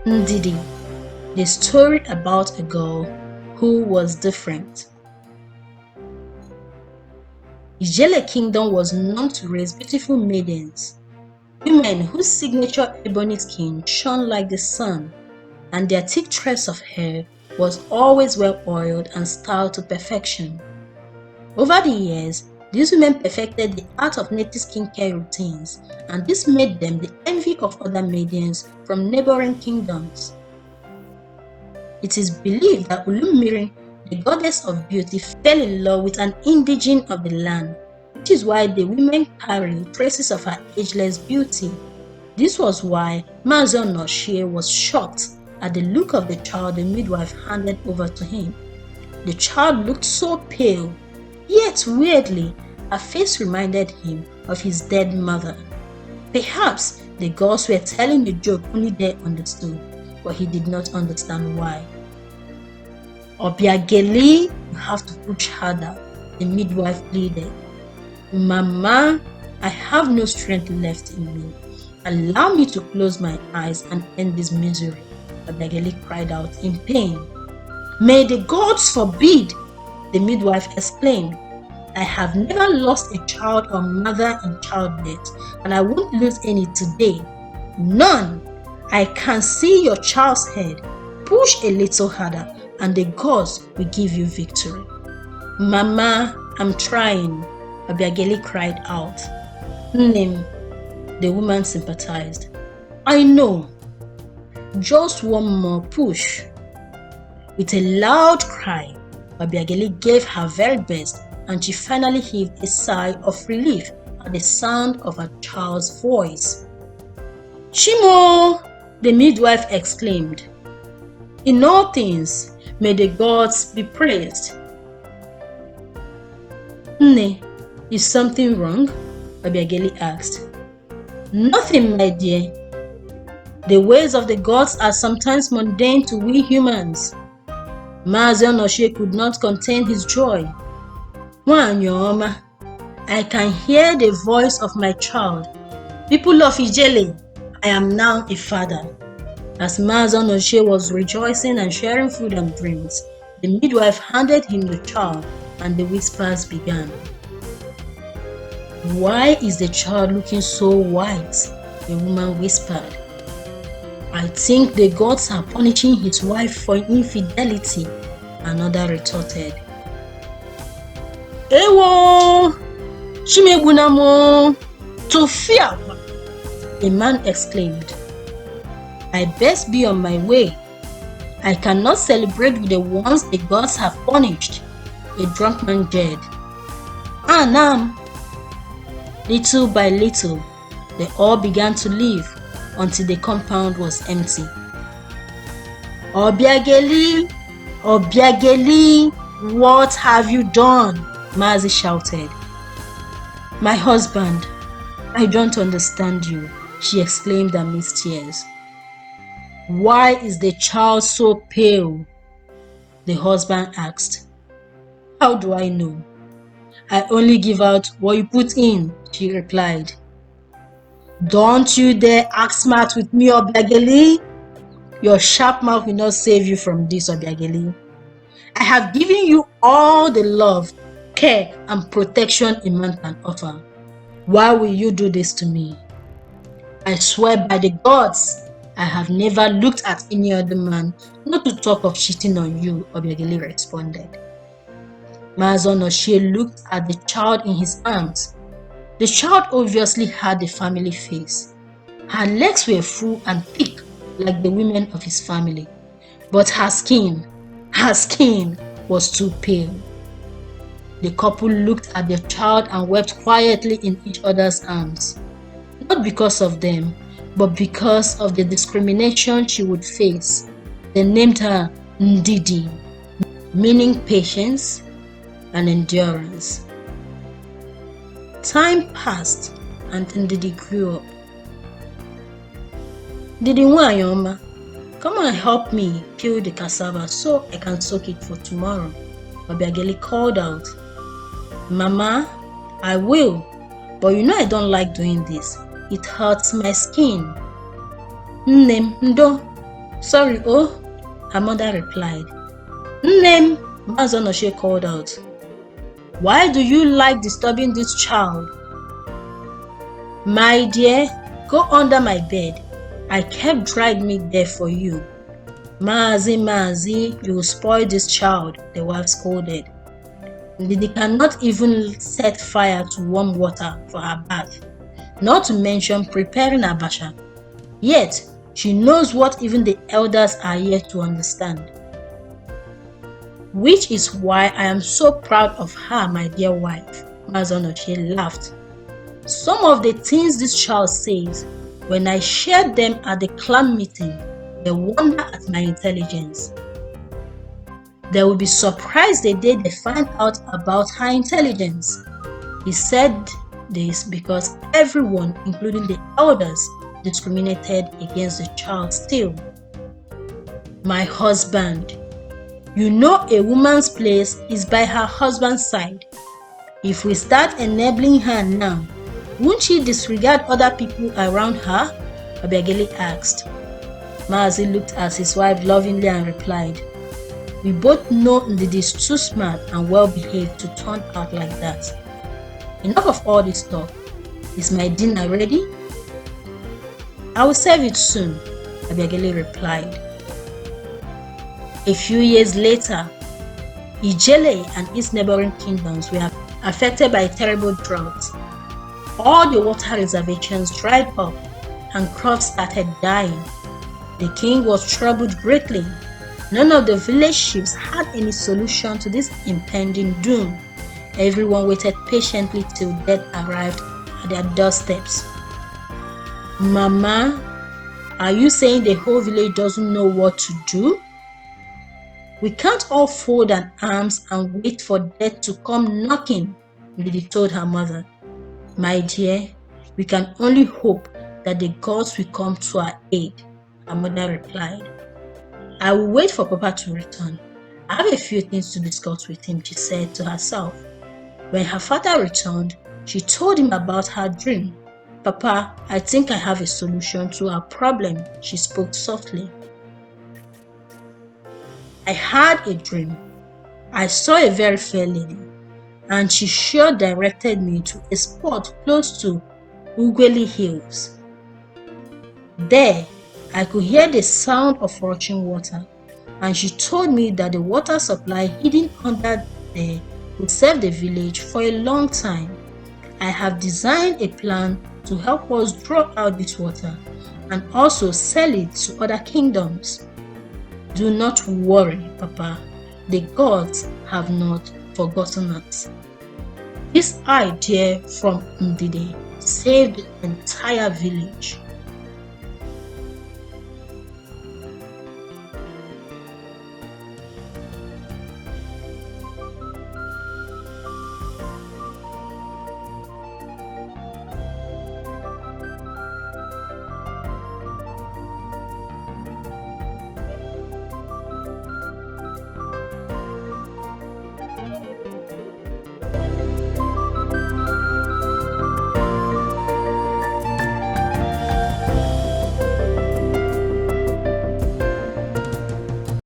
Ndidi, the story about a girl who was different. Ijele Kingdom was known to raise beautiful maidens, women whose signature ebony skin shone like the sun, and their thick tress of hair was always well oiled and styled to perfection. Over the years, these women perfected the art of native skincare routines, and this made them the envy of other maidens from neighboring kingdoms. It is believed that Ulumiri, the goddess of beauty, fell in love with an indigene of the land, which is why the women carry traces of her ageless beauty. This was why Mazi Onochie was shocked at the look of the child the midwife handed over to him. The child looked so pale, yet weirdly, her face reminded him of his dead mother. Perhaps the gods were telling the joke only they understood, but he did not understand why. Obiageli, you have to push harder, the midwife pleaded. Mama, I have no strength left in me. Allow me to close my eyes and end this misery, Obiageli cried out in pain. May the gods forbid, the midwife exclaimed. I have never lost a child or mother in childbirth, and I won't lose any today. None. I can see your child's head. Push a little harder, and the gods will give you victory. Mama, I'm trying, Obiageli cried out. Name, the woman sympathized. I know. Just one more push. With a loud cry, Obiageli gave her very best, and she finally heaved a sigh of relief at the sound of her child's voice. Shimo! The midwife exclaimed. In all things, may the gods be praised. Nne, is something wrong? Obiageli asked. Nothing, my dear. The ways of the gods are sometimes mundane to we humans. Mazi Onochie could not contain his joy. Wanyoma, I can hear the voice of my child. People of Ijele, I am now a father. As Mazi Onochie was rejoicing and sharing food and drinks, the midwife handed him the child and the whispers began. Why is the child looking so white? The woman whispered. I think the gods are punishing his wife for infidelity, another retorted. Ewo! Chimegunamo! Tofia! A man exclaimed. I best be on my way. I cannot celebrate with the ones the gods have punished, a drunk man jeered. Anam! Little by little, they all began to leave until the compound was empty. Obiageli! Obiageli! What have you done? Mazi shouted. My husband, I don't understand you, she exclaimed amidst tears. Why is the child so pale? The husband asked. How do I know? I only give out what you put in, she replied. Don't you dare act smart with me, Obiageli. Your sharp mouth will not save you from this, Obiageli. I have given you all the love, care, and protection a man can offer. Why will you do this to me? I swear by the gods, I have never looked at any other man, not to talk of cheating on you, Obiageli responded. Mazi Onochie looked at the child in his arms. The child obviously had a family face. Her legs were full and thick like the women of his family, but her skin was too pale. The couple looked at their child and wept quietly in each other's arms, not because of them, but because of the discrimination she would face. They named her Ndidi, meaning patience and endurance. Time passed and Ndidi grew up. Ndidi Wanyoma, come and help me peel the cassava so I can soak it for tomorrow, Obiageli called out. Mama, I will, but you know I don't like doing this. It hurts my skin. Nne, ndo, Sorry, oh, her mother replied. Name, Mazonoshe called out. Why do you like disturbing this child? My dear, go under my bed. I kept dried meat there for you. Mazi, you will spoil this child, the wife scolded. Ndidi cannot even set fire to warm water for her bath, not to mention preparing abacha. Yet, she knows what even the elders are yet to understand. Which is why I am so proud of her, my dear wife, Mazonoche laughed. Some of the things this child says, when I shared them at the clan meeting, they wonder at my intelligence. They will be surprised the day they find out about her intelligence. He said this because everyone, including the elders, discriminated against the child still. My husband, you know a woman's place is by her husband's side. If we start enabling her now, won't she disregard other people around her? Obiageli asked. Mazi looked at his wife lovingly and replied, we both know Ndidi is too smart and well behaved to turn out like that. Enough of all this talk. Is my dinner ready? I will serve it soon, Obiageli replied. A few years later, Ijele and its neighboring kingdoms were affected by a terrible drought. All the water reservoirs dried up and crops started dying. The king was troubled greatly. None of the village chiefs had any solution to this impending doom. Everyone waited patiently till death arrived at their doorsteps. Mama, are you saying the whole village doesn't know what to do? We can't all fold our arms and wait for death to come knocking, Ndidi told her mother. My dear, we can only hope that the gods will come to our aid, her mother replied. I will wait for Papa to return. I have a few things to discuss with him, she said to herself. When her father returned, she told him about her dream. Papa, I think I have a solution to our problem, she spoke softly. I had a dream. I saw a very fair lady, and she sure directed me to a spot close to Ugweli Hills. There, I could hear the sound of rushing water, and she told me that the water supply hidden under there would serve the village for a long time. I have designed a plan to help us draw out this water and also sell it to other kingdoms. Do not worry, Papa. The gods have not forgotten us. This idea from Ndidi saved the entire village.